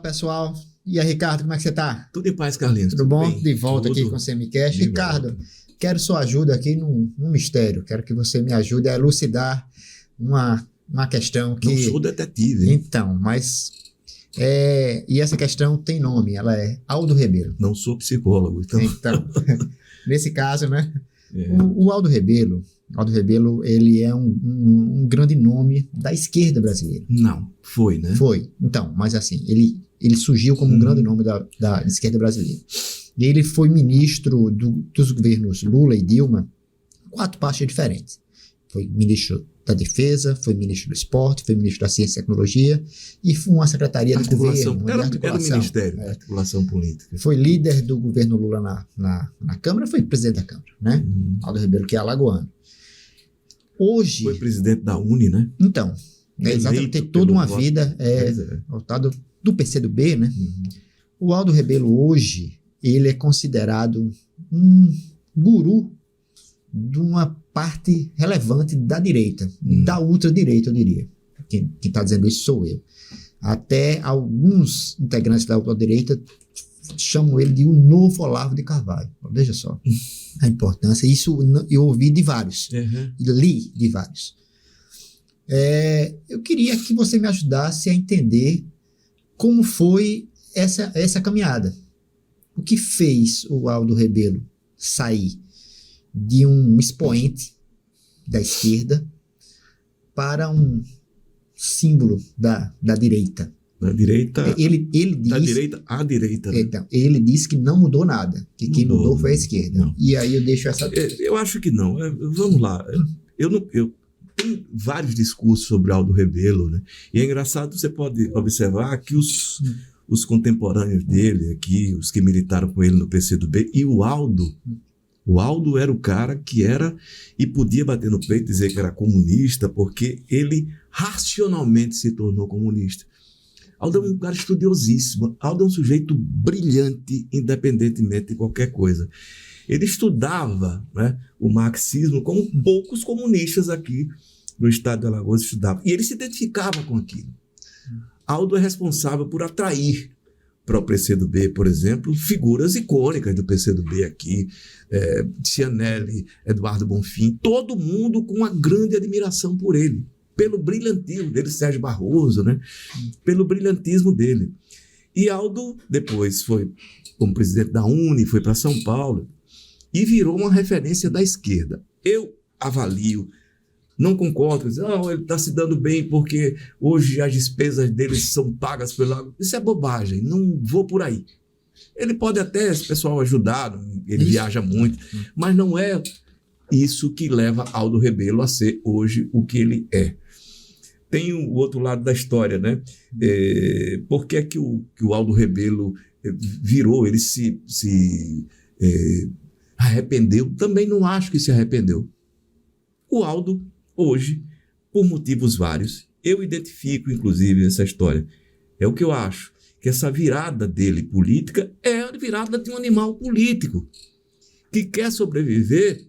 pessoal. E aí, Ricardo, como é que você tá? Tudo em paz, Carlinhos. Tudo bom? Bem? De volta Tudo. aqui com o CMCast. Ricardo, quero sua ajuda aqui num mistério. Quero que você me ajude a elucidar uma questão que... Não sou detetive, hein? Então, mas... E essa questão tem nome, ela é Aldo Rebelo. Não sou psicólogo, então... Então, nesse caso, né? É. O Aldo Rebelo, ele é um grande nome da esquerda brasileira. Não, foi, né? Foi. Então, mas assim, ele surgiu como um grande nome da esquerda brasileira. E ele foi ministro dos governos Lula e Dilma, 4 pastas diferentes. Foi ministro da Defesa, foi ministro do Esporte, foi ministro da Ciência e Tecnologia e foi uma secretaria de governo. Era o ministério, articulação política. Foi líder do governo Lula na Câmara, foi presidente da Câmara, né? Aldo Rebelo, que é alagoano. Hoje... Foi presidente da Uni, né? Então, exatamente, tem toda uma vida voltada do PCdoB, né? O Aldo Rebelo hoje, ele é considerado um guru de uma parte relevante da direita, da ultradireita, eu diria. Quem está dizendo isso sou eu. Até alguns integrantes da ultradireita chamam ele de o novo Olavo de Carvalho. Veja só a importância. Isso eu ouvi de vários, li de vários. Eu queria que você me ajudasse a entender como foi essa caminhada. O que fez o Aldo Rebelo sair de um expoente da esquerda para um símbolo da direita. Da direita, ele diz, da direita à direita. Né? Então, ele disse que não mudou nada, que quem mudou foi a esquerda. Não. E aí eu deixo essa... Eu acho que não. Vamos lá. Eu tenho vários discursos sobre Aldo Rebelo, né? E é engraçado, você pode observar que os contemporâneos dele aqui, os que militaram com ele no PCdoB, e o Aldo era o cara que era e podia bater no peito e dizer que era comunista, porque ele racionalmente se tornou comunista. Aldo é um cara estudiosíssimo. Aldo é um sujeito brilhante, independentemente de qualquer coisa. Ele estudava, né, o marxismo como poucos comunistas aqui no estado de Alagoas estudavam. E ele se identificava com aquilo. Aldo é responsável por atrair para o PCdoB, por exemplo, figuras icônicas do PCdoB aqui, Cianelli, Eduardo Bonfim, todo mundo com uma grande admiração por ele, pelo brilhantismo dele, Sérgio Barroso, né? Pelo brilhantismo dele. E Aldo depois foi como presidente da Uni, foi para São Paulo e virou uma referência da esquerda. Eu avalio, não concordo, ele está se dando bem porque hoje as despesas dele são pagas pelo... Isso é bobagem, não vou por aí. Ele pode até, esse pessoal ajudar, ele viaja muito, mas não é isso que leva Aldo Rebelo a ser hoje o que ele é. Tem o outro lado da história, né? Por que é que o Aldo Rebelo virou, ele se arrependeu? Também não acho que se arrependeu. O Aldo, hoje, por motivos vários, eu identifico, inclusive, essa história. É o que eu acho, que essa virada dele política é a virada de um animal político que quer sobreviver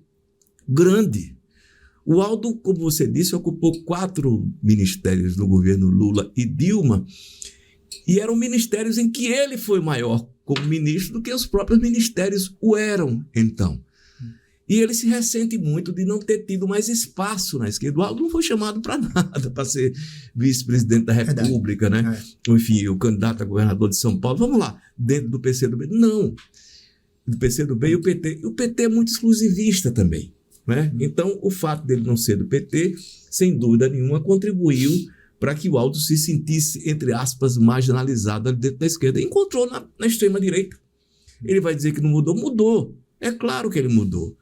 grande. O Aldo, como você disse, ocupou 4 ministérios no governo Lula e Dilma, e eram ministérios em que ele foi maior como ministro do que os próprios ministérios o eram, então. E ele se ressente muito de não ter tido mais espaço na esquerda. O Aldo não foi chamado para nada, para ser vice-presidente da República, né? Enfim, o candidato a governador de São Paulo. Vamos lá, dentro do PCdoB. Não. Do PCdoB e o PT. E o PT é muito exclusivista também, né? Então, o fato dele não ser do PT, sem dúvida nenhuma, contribuiu para que o Aldo se sentisse, entre aspas, marginalizado dentro da esquerda. Encontrou na extrema-direita. Ele vai dizer que não mudou? Mudou. É claro que ele mudou.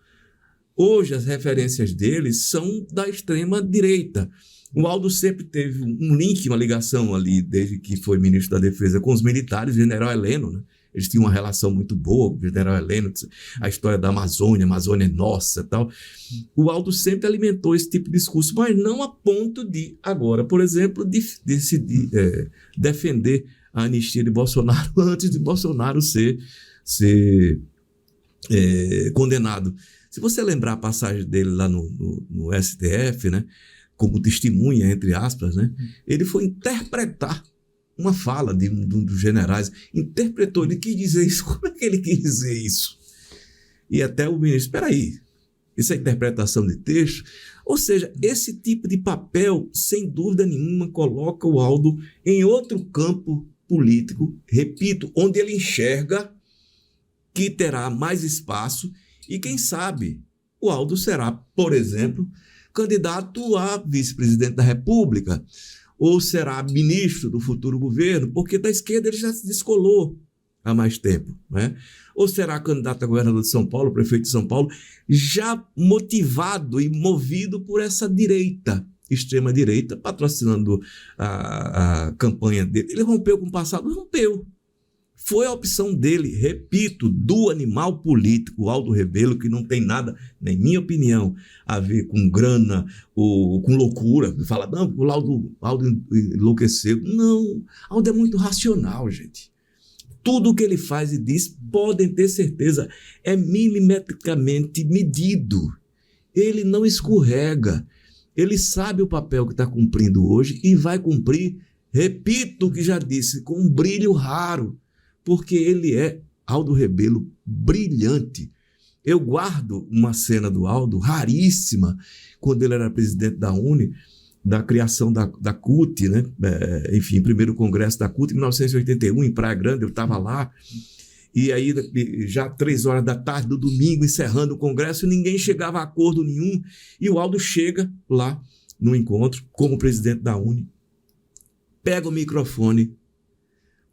Hoje, as referências dele são da extrema-direita. O Aldo sempre teve um link, uma ligação ali, desde que foi ministro da Defesa, com os militares, o general Heleno, né? Eles tinham uma relação muito boa com o general Heleno, a história da Amazônia é nossa e tal. O Aldo sempre alimentou esse tipo de discurso, mas não a ponto de, agora, por exemplo, decidir defender a anistia de Bolsonaro antes de Bolsonaro ser condenado. Se você lembrar a passagem dele lá no STF, né, como testemunha, entre aspas, né, ele foi interpretar uma fala de um dos generais, interpretou, ele quis dizer isso, como é que ele quis dizer isso? E até o ministro, espera aí, isso é interpretação de texto? Ou seja, esse tipo de papel, sem dúvida nenhuma, coloca o Aldo em outro campo político, repito, onde ele enxerga que terá mais espaço e, quem sabe, o Aldo será, por exemplo, candidato a vice-presidente da República ou será ministro do futuro governo, porque da esquerda ele já se descolou há mais tempo, né? Ou será candidato a governador de São Paulo, prefeito de São Paulo, já motivado e movido por essa direita, extrema-direita, patrocinando a campanha dele. Ele rompeu com o passado? Rompeu. Foi a opção dele, repito, do animal político, Aldo Rebelo, que não tem nada, na minha opinião, a ver com grana ou com loucura. Fala, não, o Aldo enlouqueceu. Não, Aldo é muito racional, gente. Tudo o que ele faz e diz, podem ter certeza, é milimetricamente medido. Ele não escorrega. Ele sabe o papel que está cumprindo hoje e vai cumprir, repito o que já disse, com um brilho raro, porque ele é, Aldo Rebelo, brilhante. Eu guardo uma cena do Aldo, raríssima, quando ele era presidente da UNE, da criação da CUT, né? Enfim, primeiro congresso da CUT, em 1981, em Praia Grande, eu estava lá, e aí já 3 horas da tarde do domingo, encerrando o congresso, ninguém chegava a acordo nenhum, e o Aldo chega lá no encontro, como presidente da UNE, pega o microfone,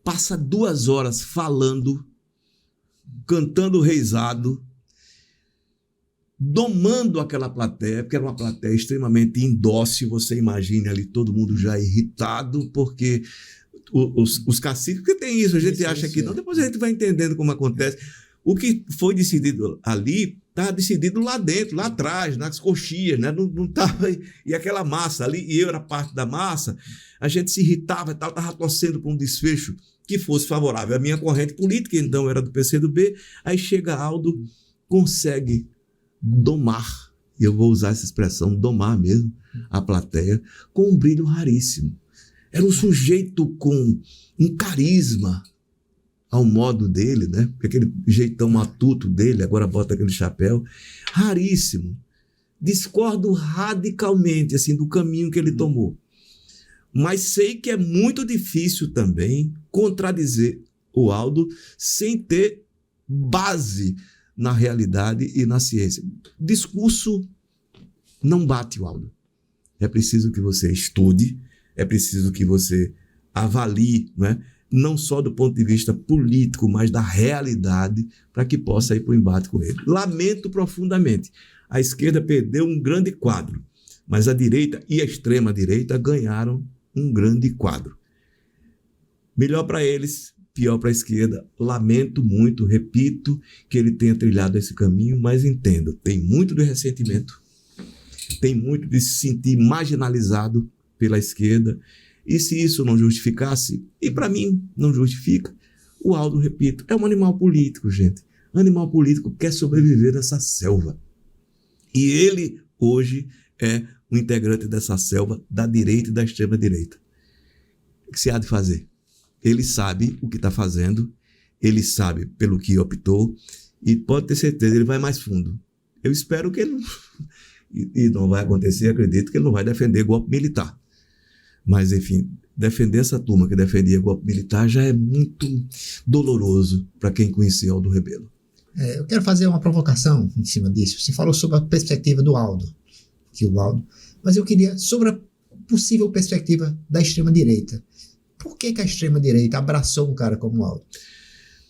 passa 2 horas falando, cantando reizado, domando aquela plateia, porque era uma plateia extremamente indócil, você imagine ali todo mundo já irritado, porque os caciques, porque tem isso, a gente acha que não, depois a gente vai entendendo como acontece. O que foi decidido ali, estava decidido lá dentro, lá atrás, nas coxias, né? Não tava, e aquela massa ali, e eu era parte da massa, a gente se irritava e tal, estava torcendo para um desfecho que fosse favorável à minha corrente política, então era do PCdoB, aí chega Aldo, consegue domar, e eu vou usar essa expressão, domar mesmo, a plateia, com um brilho raríssimo. Era um sujeito com um carisma ao modo dele, né? Aquele jeitão matuto dele, agora bota aquele chapéu, raríssimo. Discordo radicalmente assim, do caminho que ele tomou. Mas sei que é muito difícil também contradizer o Aldo sem ter base na realidade e na ciência. Discurso não bate o Aldo. É preciso que você estude, é preciso que você avalie, né? Não só do ponto de vista político, mas da realidade, para que possa ir para o embate com ele. Lamento profundamente. A esquerda perdeu um grande quadro, mas a direita e a extrema-direita ganharam um grande quadro. Melhor para eles, pior para a esquerda. Lamento muito, repito, que ele tenha trilhado esse caminho, mas entendo, tem muito de ressentimento, tem muito de se sentir marginalizado pela esquerda, e se isso não justificasse, e para mim não justifica, o Aldo, repito, é um animal político, gente. Animal político quer sobreviver nessa selva. E ele, hoje, é um integrante dessa selva da direita e da extrema-direita. O que se há de fazer? Ele sabe o que está fazendo, ele sabe pelo que optou, e pode ter certeza, ele vai mais fundo. Eu espero que ele não... E não vai acontecer, acredito que ele não vai defender golpe militar. Mas, enfim, defender essa turma que defendia golpe militar já é muito doloroso para quem conhecia Aldo Rebelo. Eu quero fazer uma provocação em cima disso. Você falou sobre a perspectiva do Aldo, mas eu queria sobre a possível perspectiva da extrema-direita. Por que a extrema-direita abraçou um cara como o Aldo?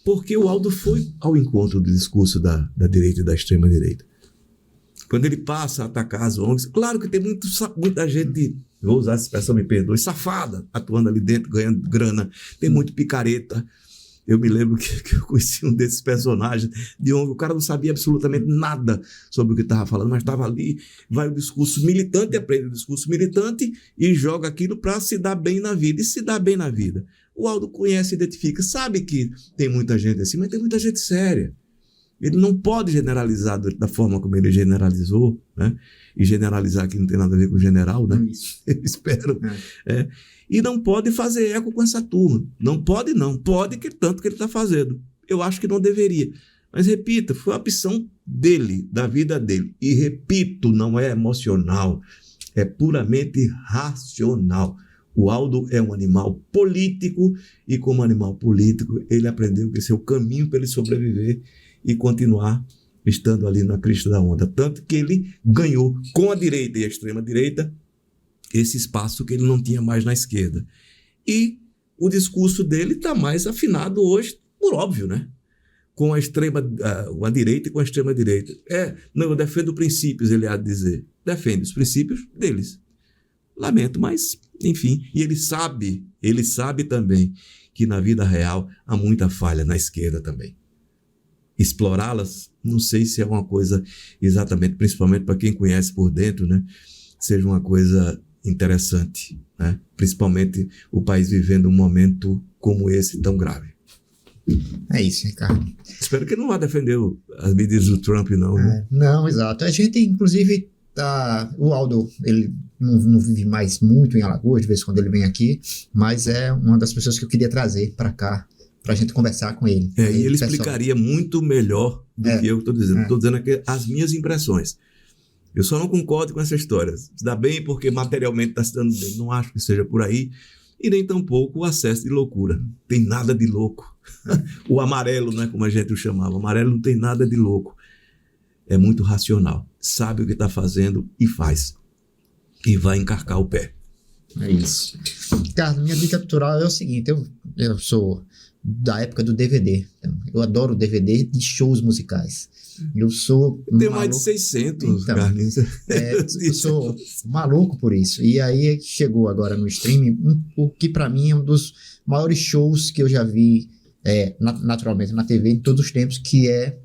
Porque o Aldo foi ao encontro do discurso da direita e da extrema-direita. Quando ele passa a atacar as ONGs, claro que tem muita gente, vou usar essa expressão, me perdoe, safada, atuando ali dentro, ganhando grana, tem muito picareta. Eu me lembro que eu conheci um desses personagens de ONG, o cara não sabia absolutamente nada sobre o que estava falando, mas estava ali, vai o discurso militante, aprende o discurso militante e joga aquilo para se dar bem na vida. E se dar bem na vida? O Aldo conhece, identifica, sabe que tem muita gente assim, mas tem muita gente séria. Ele não pode generalizar da forma como ele generalizou, né? E generalizar aqui não tem nada a ver com general, né? Eu espero. E não pode fazer eco com essa turma. Não pode, tanto que ele está fazendo. Eu acho que não deveria. Mas, repita, foi a opção dele, da vida dele. E, repito, não é emocional, é puramente racional. O Aldo é um animal político e, como animal político, ele aprendeu que esse é o caminho para ele sobreviver e continuar estando ali na crista da onda. Tanto que ele ganhou, com a direita e a extrema-direita, esse espaço que ele não tinha mais na esquerda. E o discurso dele está mais afinado hoje, por óbvio, né? Com a direita e com a extrema-direita. Não, eu defendo princípios, ele há de dizer. Defende os princípios deles. Lamento, mas, enfim. E ele sabe também que na vida real há muita falha na esquerda também. Explorá-las, não sei se é uma coisa exatamente, principalmente para quem conhece por dentro, né? Seja uma coisa interessante, né? Principalmente o país vivendo um momento como esse tão grave. É isso, Ricardo. Espero que ele não vá defender as medidas do Trump, não. Né? Não, exato. A gente, inclusive, o Aldo, ele não vive mais muito em Alagoas, de vez em quando ele vem aqui, mas é uma das pessoas que eu queria trazer para cá, para a gente conversar com ele. E ele explicaria muito melhor do que eu estou dizendo. Estou dizendo aqui as minhas impressões. Eu só não concordo com essa história. Se dá bem porque materialmente está se dando bem. Não acho que seja por aí. E nem tampouco o acesso de loucura. Tem nada de louco. O amarelo, né, como a gente o chamava. O amarelo não tem nada de louco. É muito racional. Sabe o que está fazendo e faz. E vai encarcar o pé. É isso. Ricardo, minha dica cultural é o seguinte. Eu sou da época do DVD. Eu adoro DVD de shows musicais. Eu sou Tem mais de 600, então, Carlinhos. Eu sou maluco por isso. E aí chegou agora no streaming o que para mim é um dos maiores shows que eu já vi naturalmente na TV em todos os tempos, que é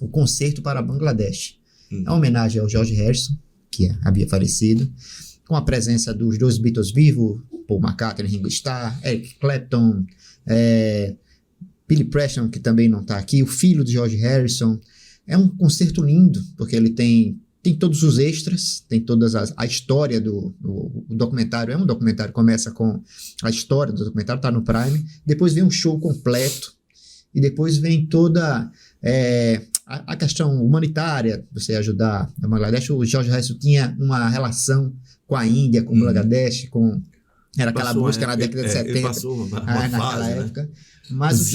o Concerto para Bangladesh. É uma homenagem ao George Harrison, que havia falecido, com a presença dos dois Beatles vivos, Paul McCartney, Ringo Starr, Eric Clapton, Billy Preston, que também não está aqui, o filho de George Harrison. É um concerto lindo, porque ele tem todos os extras, tem toda a história do documentário. É um documentário, começa com a história do documentário, está no Prime, depois vem um show completo, e depois vem toda a questão humanitária, você ajudar a Bangladesh. O George Harrison tinha uma relação com a Índia, com o Bangladesh, era aquela música na década de 70, passou naquela época. Né? Mas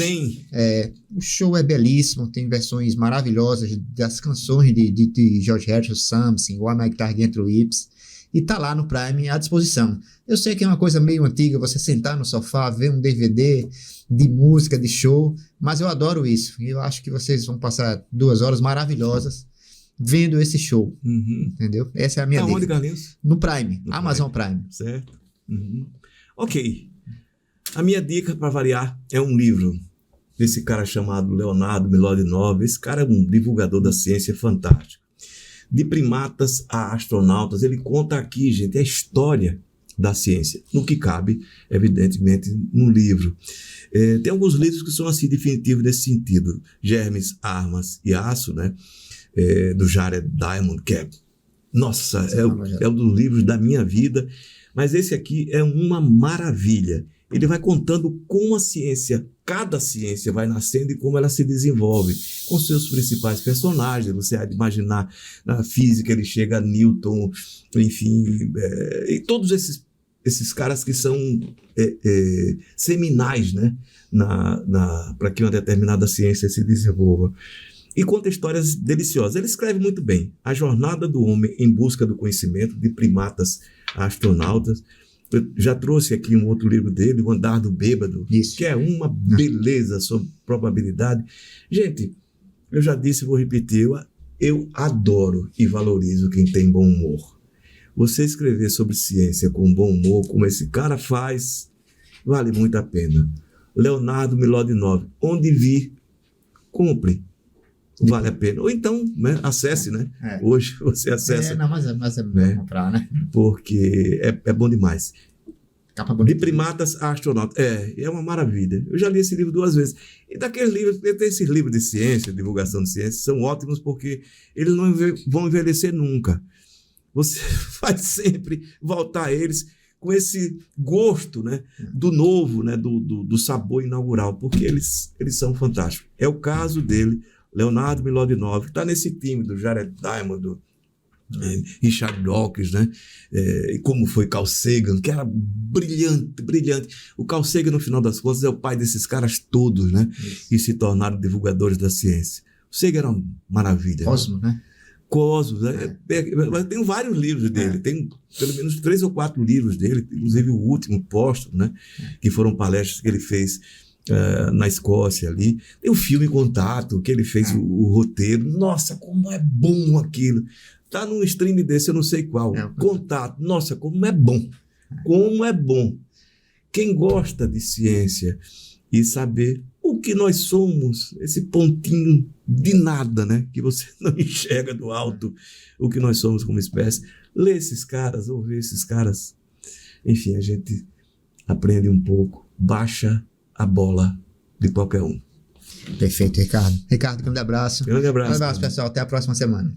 o show é belíssimo, tem versões maravilhosas das canções de George Harrison, Something, Why My Guitar Against the Whips, e tá lá no Prime à disposição. Eu sei que é uma coisa meio antiga, você sentar no sofá, ver um DVD de música, de show, mas eu adoro isso, e eu acho que vocês vão passar 2 horas maravilhosas vendo esse show, entendeu? Essa é a minha dica. Onde, Carlinhos? No Prime, Amazon Prime. Certo. Ok. A minha dica, para variar, é um livro desse cara chamado Leonardo Mlodinow. Esse cara é um divulgador da ciência fantástico. De primatas a astronautas. Ele conta aqui, gente, a história da ciência, no que cabe, evidentemente, no livro. Tem alguns livros que são assim definitivos nesse sentido. Germes, Armas e Aço, né? Do Jared Diamond, que é um dos livros da minha vida. Mas esse aqui é uma maravilha. Ele vai contando como a ciência, cada ciência vai nascendo e como ela se desenvolve, com seus principais personagens. Você há de imaginar, na física ele chega a Newton, enfim, e todos esses caras que são seminais, né, para que uma determinada ciência se desenvolva. E conta histórias deliciosas. Ele escreve muito bem. A jornada do homem em busca do conhecimento, de primatas a astronautas. Eu já trouxe aqui um outro livro dele, O Andar do Bêbado, que é uma beleza sobre probabilidade. Gente, eu já disse e vou repetir, eu adoro e valorizo quem tem bom humor. Você escrever sobre ciência com bom humor, como esse cara faz, vale muito a pena. Leonardo Mlodinow, onde vir, compre. Vale a pena. Ou então, né, acesse, né? Hoje você acessa. Mas é bom comprar, né? Porque é bom demais. Capa bonita. De primatas a astronautas. É uma maravilha. Eu já li esse livro 2 vezes. E daqueles livros, tem esses livros de ciência, divulgação de ciência, são ótimos porque eles não vão envelhecer nunca. Você vai sempre voltar a eles com esse gosto, né, do novo, né, do sabor inaugural, porque eles são fantásticos. É o caso dele, Leonardo Mlodinow, que está nesse time do Jared Diamond, do Richard Dawkins, né? E como foi Carl Sagan, que era brilhante, brilhante. O Carl Sagan, no final das contas, é o pai desses caras todos, né? E se tornaram divulgadores da ciência. O Sagan era uma maravilha. Cosmo, né? Cosmos, mas tem vários livros dele, tem pelo menos 3 ou 4 livros dele, inclusive o último póstumo, né? Que foram palestras que ele fez na Escócia ali. Tem o filme Contato, que ele fez o roteiro. Nossa, como é bom aquilo. Tá num stream desse, eu não sei qual. Contato. Nossa, como é bom. Como é bom. Quem gosta de ciência e saber o que nós somos, esse pontinho de nada, né? Que você não enxerga do alto o que nós somos como espécie. Lê esses caras, ouvir esses caras. Enfim, a gente aprende um pouco. Baixa a bola de qualquer um. Perfeito, Ricardo. Ricardo, grande abraço. Grande abraço. Grande abraço, pessoal. Até a próxima semana.